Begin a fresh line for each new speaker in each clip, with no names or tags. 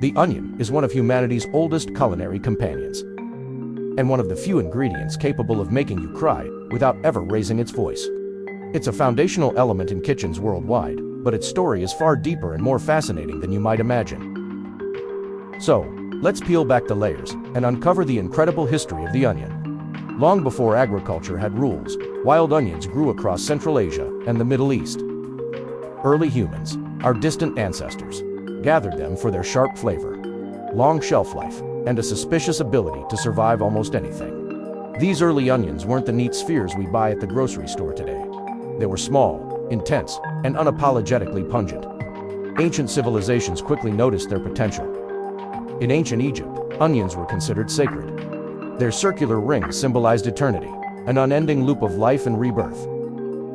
The onion is one of humanity's oldest culinary companions, and one of the few ingredients capable of making you cry without ever raising its voice. It's a foundational element in kitchens worldwide, but its story is far deeper and more fascinating than you might imagine. So, let's peel back the layers and uncover the incredible history of the onion. Long before agriculture had rules, wild onions grew across Central Asia and the Middle East. Early humans, our distant ancestors, gathered them for their sharp flavor, long shelf life, and a suspicious ability to survive almost anything. These early onions weren't the neat spheres we buy at the grocery store today. They were small, intense, and unapologetically pungent. Ancient civilizations quickly noticed their potential. In ancient Egypt, onions were considered sacred. Their circular rings symbolized eternity, an unending loop of life and rebirth.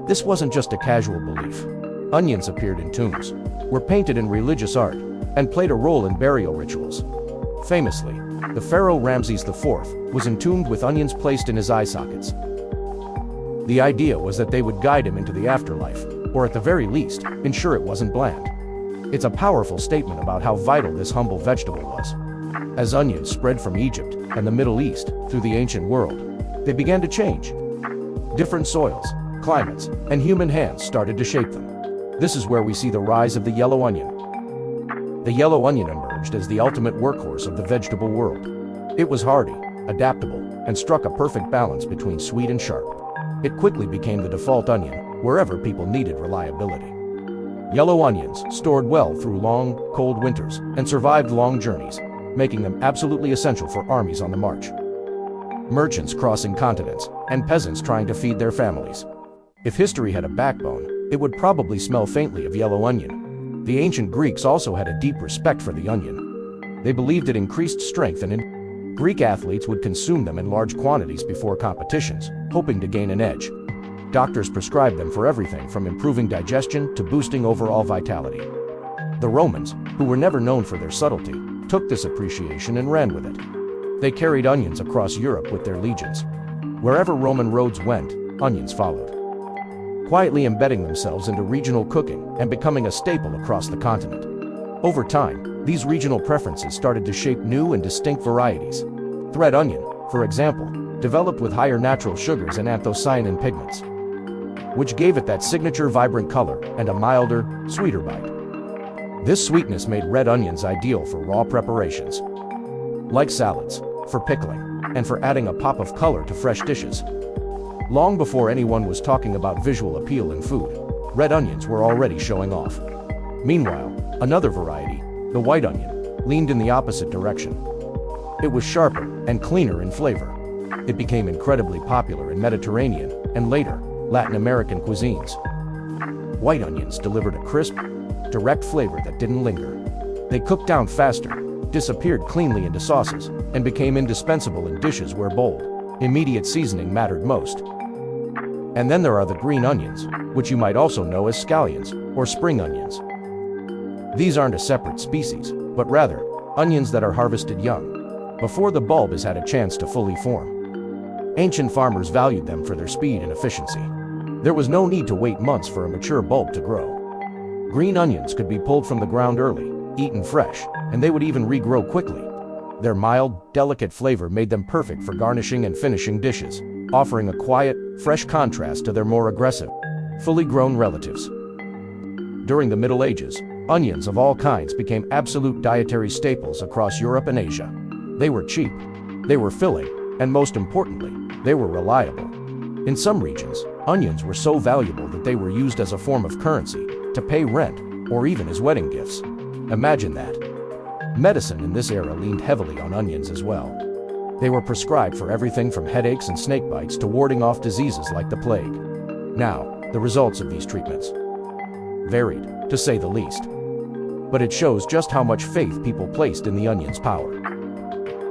This wasn't just a casual belief. Onions appeared in tombs, were painted in religious art, and played a role in burial rituals. Famously, the pharaoh Ramses IV was entombed with onions placed in his eye sockets. The idea was that they would guide him into the afterlife, or at the very least, ensure it wasn't bland. It's a powerful statement about how vital this humble vegetable was. As onions spread from Egypt and the Middle East through the ancient world, they began to change. Different soils, climates, and human hands started to shape them. This is where we see the rise of the yellow onion. The yellow onion emerged as the ultimate workhorse of the vegetable world. It was hardy, adaptable, and struck a perfect balance between sweet and sharp. It quickly became the default onion wherever people needed reliability. Yellow onions stored well through long, cold winters and survived long journeys, making them absolutely essential for armies on the march, merchants crossing continents, and peasants trying to feed their families. If history had a backbone, it would probably smell faintly of yellow onion. The ancient Greeks also had a deep respect for the onion. They believed it increased strength, and Greek athletes would consume them in large quantities before competitions, hoping to gain an edge. Doctors prescribed them for everything from improving digestion to boosting overall vitality. The Romans, who were never known for their subtlety, took this appreciation and ran with it. They carried onions across Europe with their legions. Wherever Roman roads went, onions followed, quietly embedding themselves into regional cooking and becoming a staple across the continent. Over time, these regional preferences started to shape new and distinct varieties. Thread onion, for example, developed with higher natural sugars and anthocyanin pigments, which gave it that signature vibrant color and a milder, sweeter bite. This sweetness made red onions ideal for raw preparations, like salads, for pickling, and for adding a pop of color to fresh dishes. Long before anyone was talking about visual appeal in food, red onions were already showing off. Meanwhile, another variety, the white onion, leaned in the opposite direction. It was sharper and cleaner in flavor. It became incredibly popular in Mediterranean and later, Latin American cuisines. White onions delivered a crisp, direct flavor that didn't linger. They cooked down faster, disappeared cleanly into sauces, and became indispensable in dishes where bold, immediate seasoning mattered most. And then there are the green onions, which you might also know as scallions or spring onions. These aren't a separate species, but rather, onions that are harvested young, before the bulb has had a chance to fully form. Ancient farmers valued them for their speed and efficiency. There was no need to wait months for a mature bulb to grow. Green onions could be pulled from the ground early, eaten fresh, and they would even regrow quickly. Their mild, delicate flavor made them perfect for garnishing and finishing dishes, offering a quiet, fresh contrast to their more aggressive, fully grown relatives. During the Middle Ages, onions of all kinds became absolute dietary staples across Europe and Asia. They were cheap, they were filling, and most importantly, they were reliable. In some regions, onions were so valuable that they were used as a form of currency, to pay rent, or even as wedding gifts. Imagine that. Medicine in this era leaned heavily on onions as well. They were prescribed for everything from headaches and snake bites to warding off diseases like the plague. Now, the results of these treatments varied, to say the least. But it shows just how much faith people placed in the onion's power.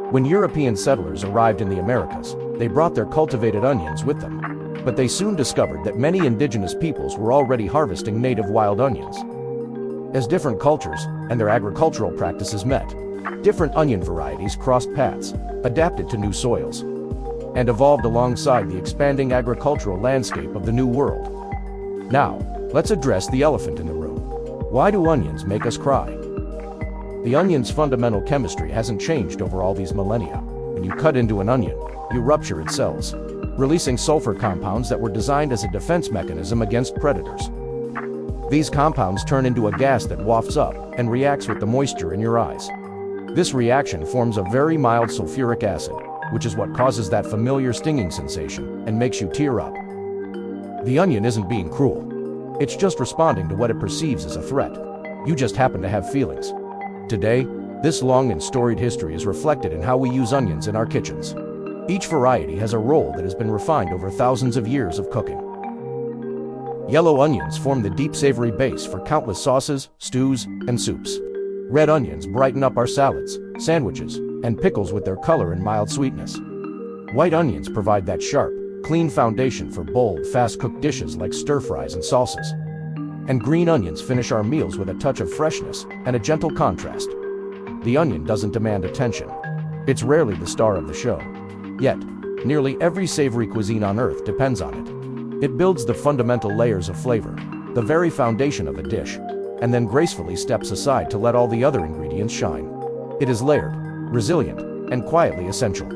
When European settlers arrived in the Americas, they brought their cultivated onions with them. But they soon discovered that many indigenous peoples were already harvesting native wild onions. As different cultures and their agricultural practices met, different onion varieties crossed paths, adapted to new soils, and evolved alongside the expanding agricultural landscape of the New World. Now, let's address the elephant in the room. Why do onions make us cry? The onion's fundamental chemistry hasn't changed over all these millennia. When you cut into an onion, you rupture its cells, releasing sulfur compounds that were designed as a defense mechanism against predators. These compounds turn into a gas that wafts up and reacts with the moisture in your eyes. This reaction forms a very mild sulfuric acid, which is what causes that familiar stinging sensation and makes you tear up. The onion isn't being cruel. It's just responding to what it perceives as a threat. You just happen to have feelings. Today, this long and storied history is reflected in how we use onions in our kitchens. Each variety has a role that has been refined over thousands of years of cooking. Yellow onions form the deep savory base for countless sauces, stews, and soups. Red onions brighten up our salads, sandwiches, and pickles with their color and mild sweetness. White onions provide that sharp, clean foundation for bold, fast-cooked dishes like stir-fries and salsas. And green onions finish our meals with a touch of freshness and a gentle contrast. The onion doesn't demand attention. It's rarely the star of the show. Yet, nearly every savory cuisine on earth depends on it. It builds the fundamental layers of flavor, the very foundation of a dish, and then gracefully steps aside to let all the other ingredients shine. It is layered, resilient, and quietly essential.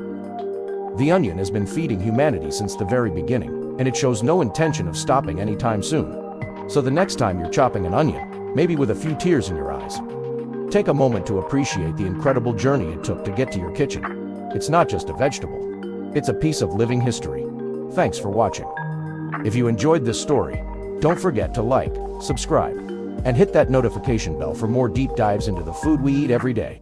The onion has been feeding humanity since the very beginning, and it shows no intention of stopping anytime soon. So the next time you're chopping an onion, maybe with a few tears in your eyes, take a moment to appreciate the incredible journey it took to get to your kitchen. It's not just a vegetable. It's a piece of living history. Thanks for watching. If you enjoyed this story, don't forget to like, subscribe, and hit that notification bell for more deep dives into the food we eat every day.